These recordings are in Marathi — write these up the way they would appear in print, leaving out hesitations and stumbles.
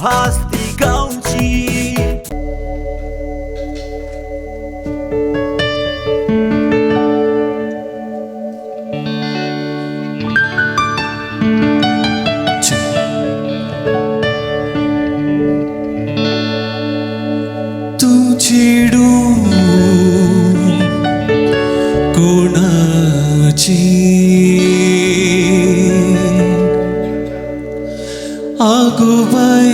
भास्ती गांवची चिडू कोणाची आगोबाई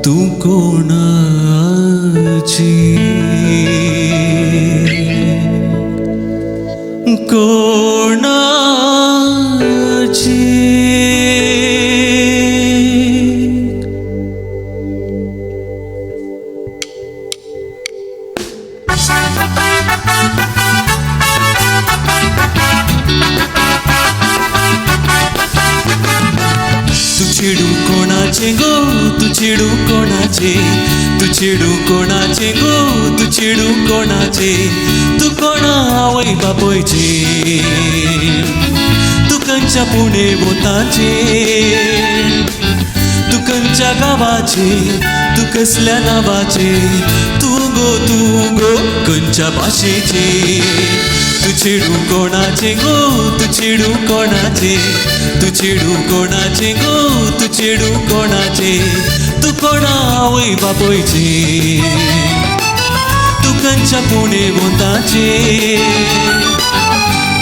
तू कोणाची तू चिडू कोणाचे गो तू चिडू कोणाचे तू चिडू कोणाचे गो तू चिडू कोणाचे तू कोणा आवय बापोयचे तू कंच्या पुणे बोताचे तू कंच्या गावाचे तू कसल्या नावाचे तू गो कंच्या भाषेचे तू चिडू कोणाचे गो तू चिडू कोणाचे तू चिडू कोणाचे गो तू चिडू कोणाचे तू कोणा आवय बापोयचे तू कंच्या पुणे बोताचे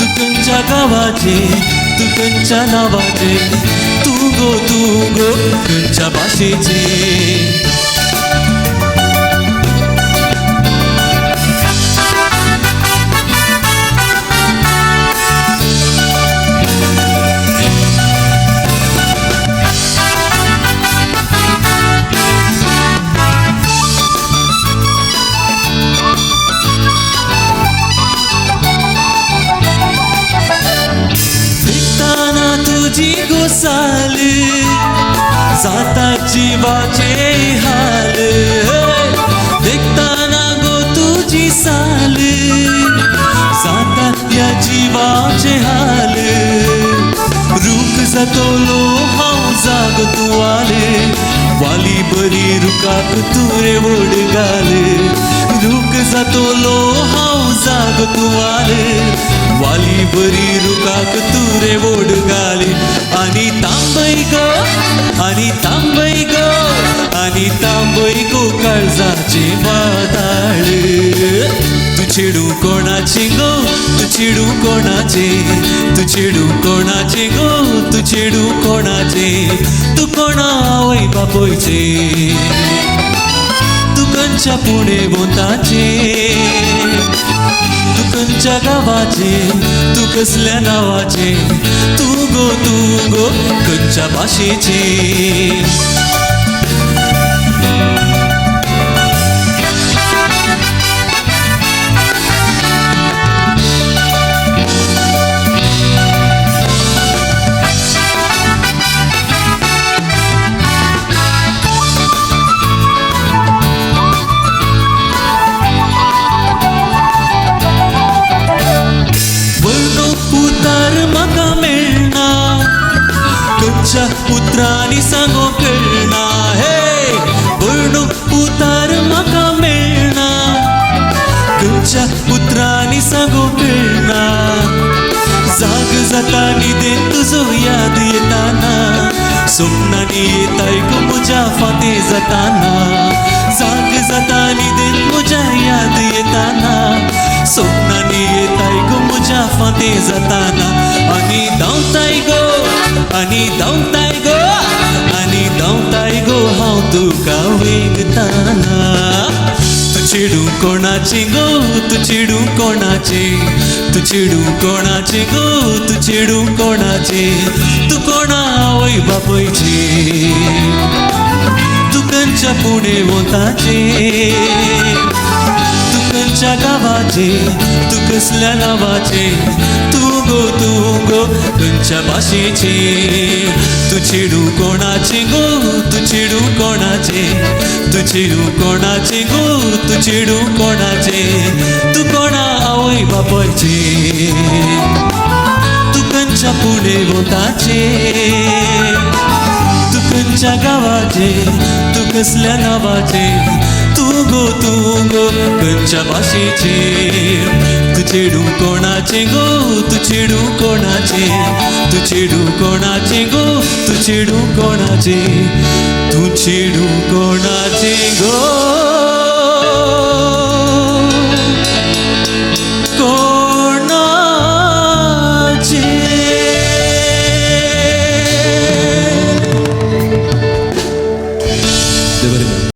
तू कंच्या गावाचे तू कंच्या नावाचे तू गो कंच्या भाषेचे तुझी गोसाल जाता जीवाचे हाल देखताना गो तुझी साल जाता या जीवाचे हाल रूक जातोलो हांव जाग तू आले वाली बरी रुकाक तुरे वड घाल रूक जातोलो हांव जाग तू आले वाली बरी रुकाक तुरे वड घाले आणि तांबई गो काळजाचे वादाळ तू चिडू कोणाचे गो तू चिडू कोणाचे तू चिडू कोणाचे गो तू चिडू कोणाचे तू कोणा आवय बापोयचे तू कंच्या पुणे बोताचे तू कंच्या गावाचे तू कसल्या नावाचे तू गो कंच्या भाषेचे पुत्रांनी सांगो कळना हे वर्णो उतार म्हाका मेळना तुमच्या पुत्रांनी सांगो कळना जाग जाता न्हिदेन तुजो याद येताना स्वप्नांनी येताय गो म्हज्या फाते जाताना जाग जाता न्हिदेन म्हज्या याद येताना स्वप्नांनी येताय गो म्हज्या फाते जाताना आनी धांवताय गो हांव तुका वेगताना तू चिडू कोणाचे गो तू चिडू कोणाचे तू चिडू कोणाचे गो तू चिडू कोणाचे तू कोणा आवय बापोयचे तू कंच्या पुणे बोताचे तू कंच्या गावाचे तू कसल्या नावाचे तू गो कंच्या भाषेचे तू चिडू कोणाचे गो तू चिडू कोणाचे तू चिडू कोणाचे गो तू चिडू कोणाचे तू कोणा आवय बापोयचे तू कंच्या पुणे बोताचे तू खंयच्या गावाचे तू कसल्या नावाचे तू गो खंयच्या भाशेचे तू चेडू कोणाचे गो तू चेडू कोणाचे तू चेडू कोणाचे गो तू चेडू कोणाचे तू चेडू कोणाचे गो